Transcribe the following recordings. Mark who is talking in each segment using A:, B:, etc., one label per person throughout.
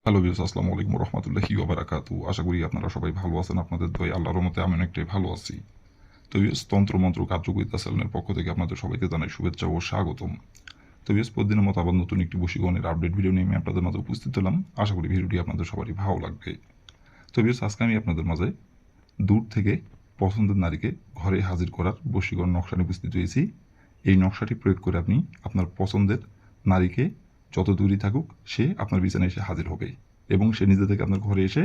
A: Hello viewers, আসসালামু আলাইকুম রহমতুল্লাহি ওয়া বারাকাতুহু। আশা করি আপনারা সবাই ভালো আছেন। আপনাদের দোয়ায় আল্লাহর রহমতে আমি অনেকটাই ভালো আছি। তো ভিউয়ার্স, তন্ত্রমন্ত্র কার্যকরিতা চ্যানেলের পক্ষ থেকে আপনাদের সবাইকে জানাই শুভেচ্ছা ও স্বাগতম। তো ভিউয়ার্স, প্রতিদিনের মতো আবার নতুন একটি বশীকরণের আপডেট ভিডিও নিয়ে আমি আপনাদের মাঝে উপস্থিত হলাম। আশা করি ভিডিওটি আপনাদের সবারই ভালো লাগবে। তো ভিউয়ার্স, আজকে আমি আপনাদের মাঝে দূর থেকে পছন্দের নারীকে ঘরে হাজির করার বশীকরণ নকশা নিয়ে উপস্থিত হয়েছি। এই নকশাটি প্রয়োগ করে আপনি আপনার পছন্দের নারীকে যত দূরই থাকুক সে আপনার বিছানায় এসে হাজির হবে এবং সে নিজে থেকে আপনার ঘরে এসে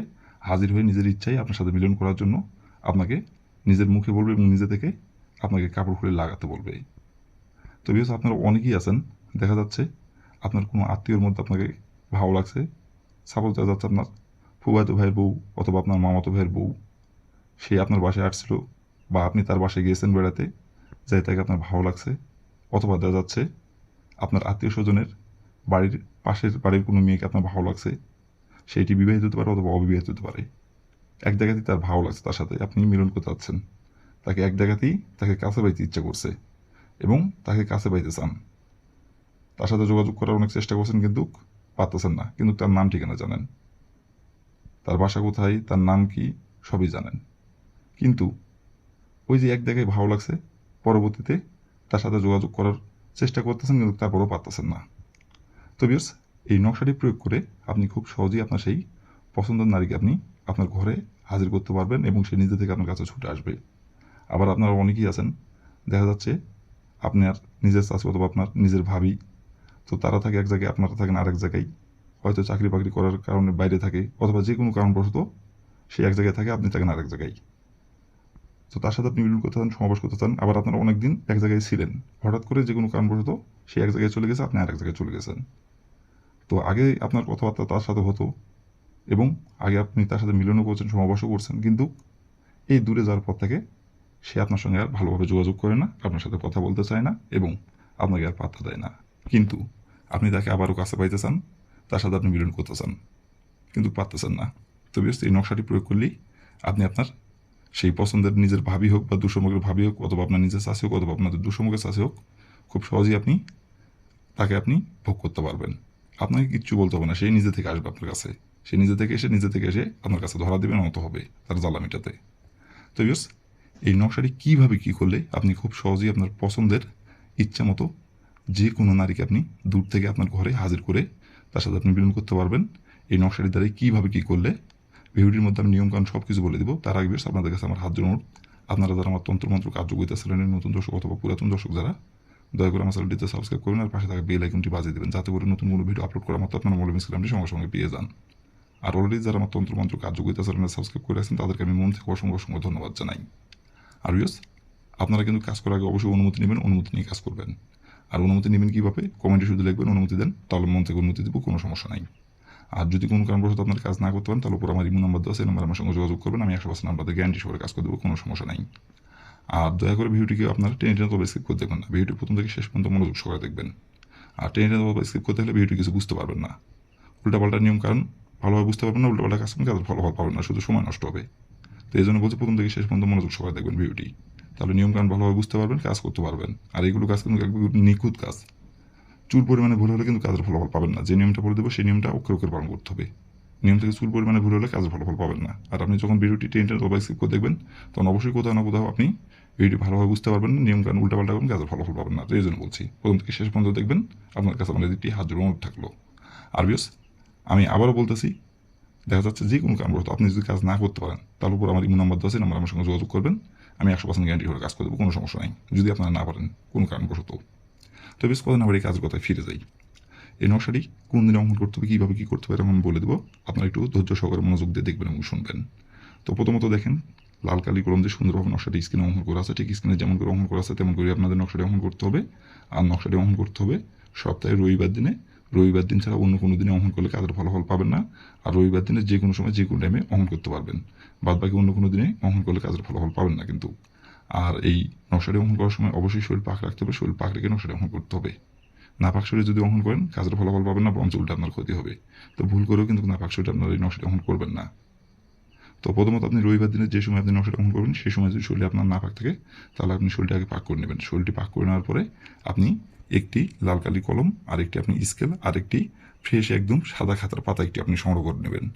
A: হাজির হয়ে নিজের ইচ্ছায় আপনার সাথে মিলন করার জন্য আপনাকে নিজের মুখে বলবে এবং নিজে থেকে আপনাকে কাপড় খুলে লাগাতে বলবে। তো বিকজ আপনারা অনেকেই আছেন, দেখা যাচ্ছে আপনার কোনো আত্মীয়র মধ্যে আপনাকে ভালো লাগছে। সাপোজ দেখা যাচ্ছে আপনার ফুফাতো ভাইয়ের বউ অথবা আপনার মামাতো ভাইয়ের বউ, সে আপনার বাসায় আসছিল বা আপনি তার বাসায় গিয়েছেন বেড়াতে, যাই তাকে আপনার ভালো লাগছে। অথবা দেখা যাচ্ছে আপনার আত্মীয় স্বজনের বাড়ির পাশের বাড়ির কোনো মেয়েকে আপনার ভালো লাগছে, সেইটি বিবাহিত হতে পারে অথবা অবিবাহিত হতে পারে। এক জায়গাতেই তার ভালো লাগছে, তার সাথে আপনি মিলন করতে চাচ্ছেন, তাকে এক জায়গাতেই তাকে কাছে পাইতে ইচ্ছা করছে এবং তাকে কাছে পাইতে চান। তার সাথে যোগাযোগ করার অনেক চেষ্টা করছেন কিন্তু পারতেছেন না, কিন্তু তার নাম ঠিকানা জানেন, তার বাসা কোথায়, তার নাম কি, সবই জানেন। কিন্তু ওই যে এক জায়গায় ভালো লাগছে, পরবর্তীতে তার সাথে যোগাযোগ করার চেষ্টা করতেছেন কিন্তু তারপরেও পারতেছেন না। তো ভিউয়ার্স, এই নকশাটি প্রয়োগ করে আপনি খুব সহজেই আপনার সেই পছন্দের নারীকে আপনি আপনার ঘরে হাজির করতে পারবেন এবং সে নিজে থেকে আপনার কাছে ছুটে আসবে। আবার আপনারা অনেকেই আছেন, দেখা যাচ্ছে আপনার নিজের চাচি অথবা আপনার নিজের ভাবি, তো তারা থাকে এক জায়গায়, আপনারা থাকেন আরেক জায়গায়, হয়তো চাকরি বাকরি করার কারণে বাইরে থাকে অথবা যে কোনো কারণবশত সে এক জায়গায় থাকে, আপনি থাকেন আরেক জায়গায়। তো তার সাথে আপনি মিলন করতে চান, সমাবেশ করতে চান, আবার আপনারা অনেকদিন এক জায়গায় ছিলেন, হঠাৎ করে যে কোনো কারণবশত সে এক জায়গায় চলে গেছে, আপনি আরেক জায়গায় চলে গেছেন। তো আগে আপনার কথাবার্তা তার সাথে হতো এবং আগে আপনি তার সাথে মিলনও করছেন, সমাবেশও করছেন, কিন্তু এই দূরে যাওয়ার পর থেকে সে আপনার সঙ্গে আর ভালোভাবে যোগাযোগ করে না, আপনার সাথে কথা বলতে চায় না এবং আপনাকে আর পাত্তা দেয় না। কিন্তু আপনি তাকে আবারও কাছে পাইতে চান, তার সাথে আপনি মিলন করতে চান, কিন্তু পারতেছেন না। তো বেশ, এই নকশাটি প্রয়োগ করলেই আপনি আপনার সেই পছন্দের নিজের ভাবি হোক বা দুঃসমুখের ভাবি হোক অথবা আপনার নিজের চাষি হোক অথবা আপনাদের দুঃসমুখের চাষি হোক, খুব সহজেই আপনি তাকে আপনি ভোগ করতে পারবেন। আপনাকে কিচ্ছু বলতে হবে না, সেই নিজে থেকে আসবে আপনার কাছে। সে নিজে থেকে এসে আপনার কাছে ধরা দেবে, নত হবে তার জ্বালা মেটাতে। তো বিয়স, এই নকশাটি কীভাবে কী করলে আপনি খুব সহজেই আপনার পছন্দের ইচ্ছা মতো যে কোনো নারীকে আপনি দূর থেকে আপনার ঘরে হাজির করে তার সাথে আপনি মিলন করতে পারবেন, এই নকশাটির দ্বারাই কীভাবে কী করলে ভিডিওটির মধ্যে আমি নিয়মকানুন সব কিছু বলে দেবো। তার আগে বিয়স, আপনাদের কাছে আমার হাত জোড় অনুরোধ, আপনারা যারা আমার তন্ত্রমন্ত্র কার্যকরিতা চ্যানেলের নতুন দর্শক অথবা পুরাতন দর্শক যারা, দয়া করে আমার চ্যানেলটিতে সাবস্ক্রাইব করবেন আর পাশে থাকা বেল আইকনটি বাজিয়ে দেবেন, যাতে করে নতুন কোনো ভিডিও আপলোড করার মতো আপনার মৌলভী ইনস্টাগ্রামটি সঙ্গে সঙ্গে পেয়ে যান। আর অলরেডি যারা আমার তন্ত্রমন্ত্র কার্যকরিতা চ্যানেলে সাবস্ক্রাইব করে আছেন তাদেরকে আমি মন থেকে অসংখ্য অসংখ্য ধন্যবাদ জানাই। আর ইয়স, আপনারা কিন্তু কাজ করার আগে অবশ্যই অনুমতি নেবেন, অনুমতি নিয়ে কাজ করবেন। আর অনুমতি নেবেন কীভাবে? কমেন্টে শুধু লিখবেন অনুমতি দেন, তাহলে মন থেকে অনুমতি দেবো, কোনো সমস্যা নাই। আর যদি কোনো কারণবশত আপনার কাজ না করতে পারেন, তাহলে উপর আমার ইমো নাম্বার দেওয়া, সেই নাম্বার আমার সঙ্গে যোগাযোগ করবেন, আমি 100% আপনাদের গ্যারান্টি সহকারে কাজ করে দেবো, কোনো সমস্যা নাই। আর দয়া করে ভিডিওটিকে আপনারা টেনে টেনে তবে স্কিপ করে দেখবেন না, ভিডিওটি প্রথম থেকে শেষ পর্যন্ত মনোযোগ সহকারে দেখবেন। আর টেনে টেনে তবে স্কিপ করতে হলে ভিডিওটি কিছু বুঝতে পারবেন না, উল্টাপাল্টা নিয়ম কারণ ভালোভাবে বুঝতে পারবেন না, উল্টাপাল্টা কাজ করলে কাজের ফলাফল পাবেন না, শুধু সময় নষ্ট হবে। তো এই জন্য বলছি প্রথম থেকে শেষ পর্যন্ত মনোযোগ সহকারে দেখবেন ভিডিওটি, তাহলে নিয়মকানুন ভালোভাবে বুঝতে পারবেন, কাজ করতে পারবেন। আর এইগুলো কাজ কিন্তু একদম নিখুঁত কাজ, চুল পরিমাণে ভুল হলে কিন্তু কাজের ফলাফল পাবেন না। যে নিয়মটা বলে দেবো সেই নিয়মটা অক্ষরে অক্ষরে পালন করতে হবে, নিয়ম থেকে চুল পরিমাণে ভুল হলে কাজের ফলাফল পাবেন না। আর আপনি যখন ভিডিওটি টেনে টেনে স্কিপ করে দেখবেন, তখন অবশ্যই কোথাও না কোথাও আপনি ভিডিওটি ভালোভাবে বুঝতে পারবেন না, নিয়মকানুন উল্টাপাল্টা করবেন, কাজের ফলাফল পাবেন না। তো এই জন্য বলছি প্রথম থেকে শেষ পর্যন্ত দেখবেন, আপনার কাছে আমাদের একটি হাত জোড় অনুরোধ থাকলো। আর বিয়স, আমি আবারও বলতেছি, দেখা যাচ্ছে যে কোনো কারণবশত আপনি যদি কাজ না করতে পারেন, তার উপর আমার ইমো নাম্বার দেওয়া আছে, নাম্বার আমার সঙ্গে যোগাযোগ করবেন, আমি 100% গ্যারান্টি করে কাজ করে দেবো, কোনো সমস্যা নাই, যদি আপনারা না পারেন কোনো কারণবশত। তো বেশ, কথা না বাড়ি কাজের কথায় ফিরে যাই। এই নকশাটি কোন দিনে অঙ্কন করতে হবে, কীভাবে কী করতে হবে এরকম আমি বলে দেবো, আপনারা একটু ধৈর্য সহকারে মনোযোগ দিয়ে দেখবেন এবং শুনবেন। তো প্রথমত দেখেন, লাল কালি কলম দিয়ে সুন্দরভাবে নকশাটি স্ক্রিনে অঙ্কন করা আছে, ঠিক স্ক্রিনে যেমন করে অঙ্কন করা আছে তেমন করে আপনাদের নকশাটি অঙ্কন করতে হবে। আর নকশাটি অঙ্কন করতে হবে সপ্তাহে রবিবার দিনে, রবিবার দিন ছাড়া অন্য কোনো দিনে অঙ্কন করলে কাজের ফলাফল পাবেন না। আর রবিবার দিনে যে কোনো সময় যে কোনো টাইমে অঙ্কন করতে পারবেন, বাদ বাকি অন্য কোনো দিনে অঙ্কন করলে কাজের ফলাফল পাবেন না কিন্তু। আর এই নকশাটি অঙ্কন করার সময় অবশ্যই শরীর পাক রাখতে হবে, শরীর পাক রেখে নকশাটি অঙ্কন করতে হবে। নাপাক শরীরে যদি অঙ্কন করেন কাজের ফলাফল পাবেন না, বরঞ্চ উল্টা আপনার ক্ষতি হবে। তো ভুল করেও কিন্তু নাপাক শরীরে আপনার এই নকশাটি অঙ্কন করবেন না। তো প্রথমত আপনি রবিবার দিনে যে সময় আপনি নকশাটা অঙ্কন করবেন সেই সময় যদি শরীরে আপনার না পাক থাকে, তাহলে আপনি শরীরটা আগে পাক করে নেবেন। শরীরটি পাক করে নেওয়ার পরে আপনি একটি লাল কালি কলম, আরেকটি আপনি স্কেল, আরেকটি ফ্রেশ একদম সাদা খাতার পাতা একটি আপনি সংগ্রহ করে নেবেন।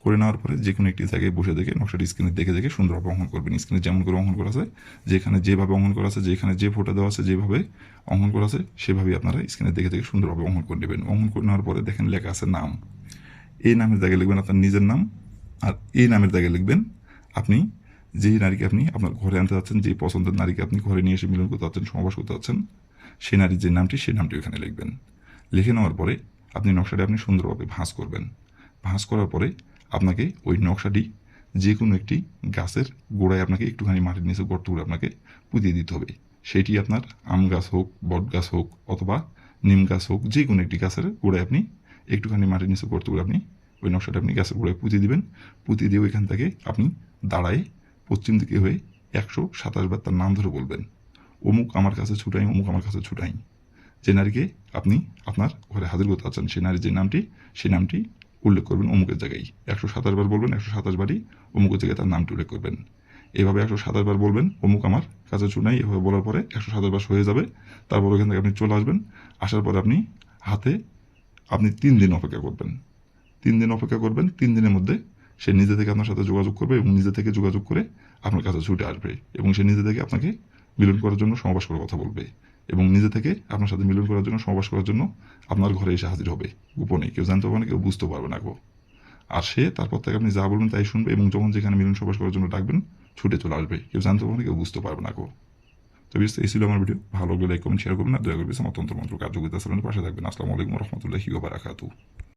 A: করে নেওয়ার পরে যে কোনো একটি জায়গায় বসে দেখে নকশাটি স্ক্রিনে দেখে দেখে সুন্দরভাবে অঙ্কন করবেন। স্ক্রিনে যেমন করে অঙ্কন করা আছে, যেখানে যেভাবে অঙ্কন করা আছে, যেখানে যে ফোটা দেওয়া আছে, যেভাবে অঙ্কন করা আছে সেভাবেই আপনারা স্ক্রিনে দেখে দেখে সুন্দরভাবে অঙ্কন করে নেবেন। অঙ্কন করে নেওয়ার পরে দেখেন লেখা আছে নাম। এই নামের জায়গায় লিখবেন আপনার নিজের নাম, আর এই নামের জায়গায় লিখবেন আপনি যেই নারীকে আপনি আপনার ঘরে আনতে যাচ্ছেন, যে পছন্দের নারীকে আপনি ঘরে নিয়ে এসে মিলন করতে যাচ্ছেন, সমাবাস করতে যাচ্ছেন, সেই নারীর যে নামটি সেই নামটি ওখানে লিখবেন। লিখে নেওয়ার পরে আপনি নকশাটি আপনি সুন্দরভাবে ভাঁজ করবেন। ভাঁজ করার পরে আপনাকে ওই নকশাটি যে কোনো একটি গাছের গোড়ায় আপনাকে একটুখানি মাটির নিচে গর্ত করে আপনাকে পুঁতিয়ে দিতে হবে। সেটি আপনার আম গাছ হোক, বট গাছ হোক, অথবা নিম গাছ হোক, যে কোনো একটি গাছের গোড়ায় আপনি একটুখানি মাটির নিচে গর্ত করে আপনি ওই নকশাটা আপনি গাছের গোড়ায় পুঁতিয়ে দিবেন। পুঁতিয়ে দিয়ে ওইখান থেকে আপনি দাঁড়ায় পশ্চিম দিকে হয়ে 127 বার তার নাম ধরে বলবেন, অমুক আমার কাছে ছুটাই, অমুক আমার কাছে ছুটাই। যে নারীকে আপনি আপনার ঘরে হাজির করতে চাচ্ছেন সেই নারীর যে নামটি, সেই নামটি উল্লেখ করবেন অমুকের জায়গায়। 127 বার বলবেন, 127 বারই অমুকের জায়গায় তার নামটি উল্লেখ করবেন। এভাবে 127 বার বলবেন অমুক আমার কাছে ছুটাই। এভাবে বলার পরে 127 বার হয়ে যাবে। তারপর ওখান থেকে আপনি চলে আসবেন। আসার পরে আপনি হাতে আপনি 3 দিন অপেক্ষা করবেন। 3 দিন অপেক্ষা করবেন। 3 দিনের মধ্যে সে নিজে থেকে আপনার সাথে যোগাযোগ করবে এবং নিজে থেকে যোগাযোগ করে আপনার কাছে ছুটে আসবে এবং সে নিজে থেকে আপনাকে মিলন করার জন্য সমাবাস করার কথা বলবে এবং নিজে থেকে আপনার সাথে মিলন করার জন্য, সমাবাস করার জন্য আপনার ঘরে এসে হাজির হবে গোপনে। কেউ জানতে পারবে না, কেউ বুঝতে পারবে না গো। আর সে তারপর থেকে আপনি যা বলবেন তাই শুনবে এবং যখন যেখানে মিলন সমাবাস করার জন্য ডাকবেন ছুটে চলে আসবে। কেউ জানতে পারবে না, কেউ বুঝতে পারবে না গো। তো বিশেষ এই ছিল আমার ভিডিও। ভালো লাগলে লাইক কমেন্ট শেয়ার করবেন, আর দয়া করে আমার তন্ত্র মন্ত্র কার্যকরিতা চ্যানেলের পাশে থাকবেন। আসসালামু আলাইকুম রহমতুল্লাহি ওয়া বারাকাতুহু।